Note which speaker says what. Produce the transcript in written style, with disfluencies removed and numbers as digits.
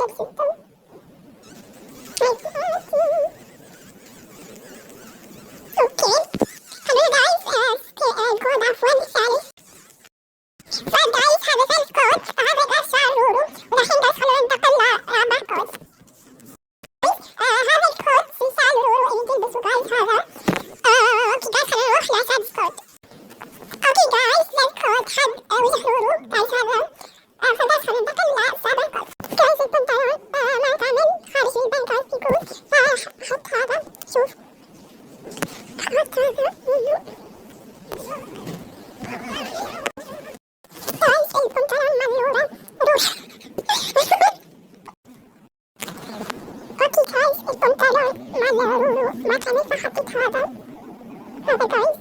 Speaker 1: جدا. اوكي خلونا جايز الكود عفوا ثاني. فجايز هذا الكود هذا الأشياء رورو، ولكن جايز خلونا ننتقل لرابع كود. هذا الكود في سال رورو اللي تلبسوا جايز هذا. اوكي جايز خلونا نروح لسادس كود. اوكي جايز للكود حد وجه رورو جايز هذا. فجايز خلونا ننتقل لسابع كود. جايز البنطلون ما كامل خارجي البنطلون في كود، فحط هذا شوف حط هذا. جايز البنطلون مبلورة روح. اوكي جايز البنطلون مبلورة ما كامل، فحطيت هذا جايز.